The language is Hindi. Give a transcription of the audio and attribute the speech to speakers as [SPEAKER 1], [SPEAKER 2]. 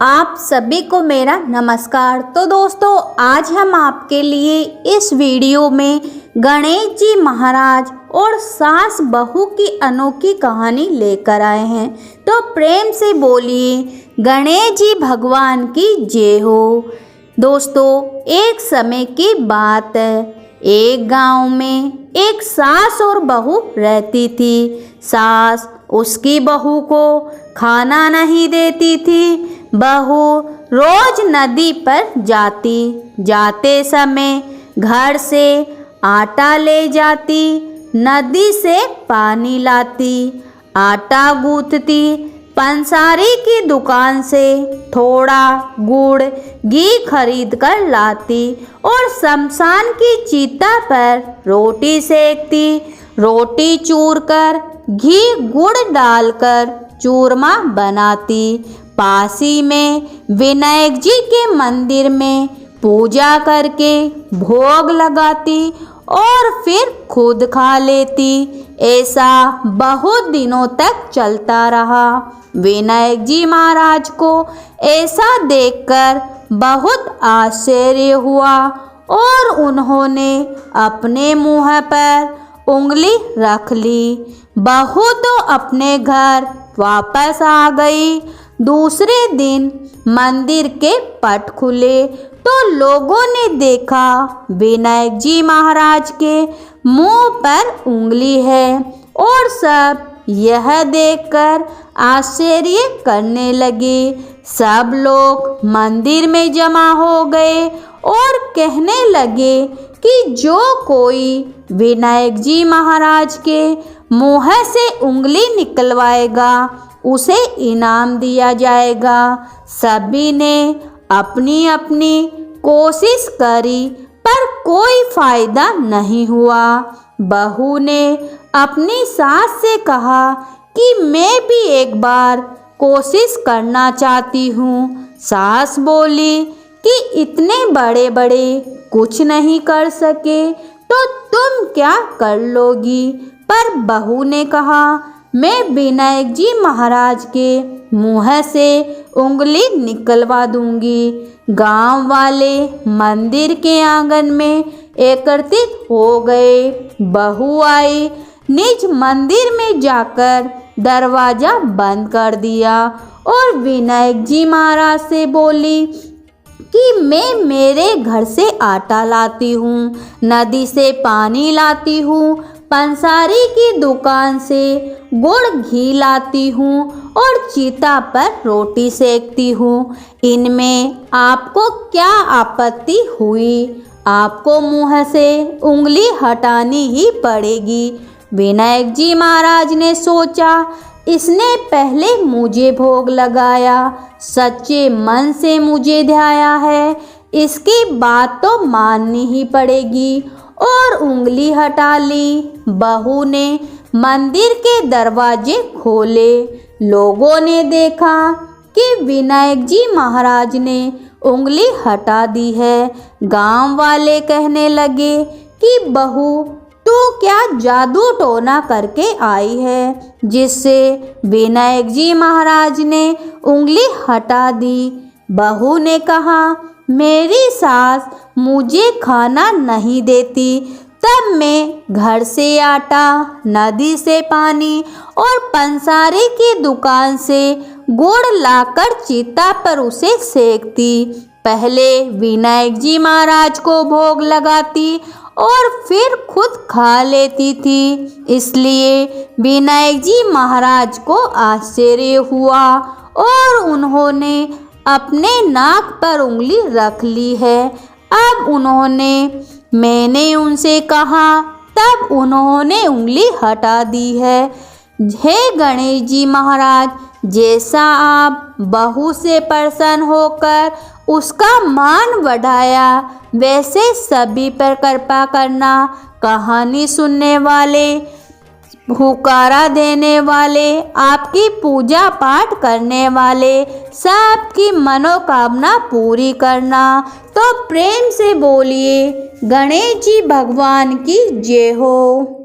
[SPEAKER 1] आप सभी को मेरा नमस्कार। तो दोस्तों, आज हम आपके लिए इस वीडियो में गणेश जी महाराज और सास बहू की अनोखी कहानी लेकर आए हैं। तो प्रेम से बोलिए गणेश जी भगवान की जय हो। दोस्तों, एक समय की बात है, एक गांव में एक सास और बहू रहती थी। सास उसकी बहू को खाना नहीं देती थी। बहू रोज नदी पर जाते समय घर से आटा ले जाती, नदी से पानी लाती, आटा गूंथती, पंसारी की दुकान से थोड़ा गुड़ घी खरीद कर लाती और शमशान की चिता पर रोटी सेकती। रोटी चूर कर घी गुड़ डालकर चूरमा बनाती। पासी में विनायक जी के मंदिर में पूजा करके भोग लगाती और फिर खुद खा लेती। ऐसा बहुत दिनों तक चलता रहा। विनायक जी महाराज को ऐसा देखकर बहुत आश्चर्य हुआ और उन्होंने अपने मुंह पर उंगली रख ली। बहू तो अपने घर वापस आ गई। दूसरे दिन मंदिर के पट खुले तो लोगों ने देखा विनायक जी महाराज के मुंह पर उंगली है और सब यह देखकर आश्चर्य करने लगे। सब लोग मंदिर में जमा हो गए और कहने लगे कि जो कोई विनायक जी महाराज के मुंह से उंगली निकलवाएगा उसे इनाम दिया जाएगा। सभी ने अपनी अपनी कोशिश करी पर कोई फायदा नहीं हुआ। बहू ने अपनी सास से कहा कि मैं भी एक बार कोशिश करना चाहती हूँ। सास बोली कि इतने बड़े बड़े कुछ नहीं कर सके तो तुम क्या कर लोगी। पर बहू ने कहा मैं विनायक जी महाराज के मुंह से उंगली निकलवा दूंगी। गांव वाले मंदिर के आंगन में एकत्रित हो गए। बहू आई, निज मंदिर में जाकर दरवाजा बंद कर दिया और विनायक जी महाराज से बोली कि मैं मेरे घर से आटा लाती हूँ, नदी से पानी लाती हूँ, पंसारी की दुकान से गुड़ घी लाती हूँ और चिता पर रोटी सेकती हूँ। इनमें आपको क्या आपत्ति हुई? आपको मुंह से उंगली हटानी ही पड़ेगी। विनायक जी महाराज ने सोचा, इसने पहले मुझे भोग लगाया, सच्चे मन से मुझे ध्याया है, इसकी बात तो माननी ही पड़ेगी और उंगली हटा ली। बहू ने मंदिर के दरवाजे खोले। लोगों ने देखा कि विनायक जी महाराज ने उंगली हटा दी है। गांव वाले कहने लगे कि बहू तू क्या जादू टोना करके आई है जिससे विनायक जी महाराज ने उंगली हटा दी। बहू ने कहा मेरी सास मुझे खाना नहीं देती, तब मैं घर से आटा, नदी से पानी और पंसारी की दुकान से गुड़ लाकर चिता पर उसे सेकती। पहले विनायक जी महाराज को भोग लगाती और फिर खुद खा लेती थी। इसलिए विनायक जी महाराज को आश्चर्य हुआ और उन्होंने अपने नाक पर उंगली रख ली है। अब मैंने उनसे कहा तब उन्होंने उंगली हटा दी है। हे गणेश जी महाराज, जैसा आप बहू से प्रसन्न होकर उसका मान बढ़ाया वैसे सभी पर कृपा करना। कहानी सुनने वाले, हुकारा देने वाले, आपकी पूजा पाठ करने वाले सबकी मनोकामना पूरी करना। तो प्रेम से बोलिए गणेश जी भगवान की जय हो।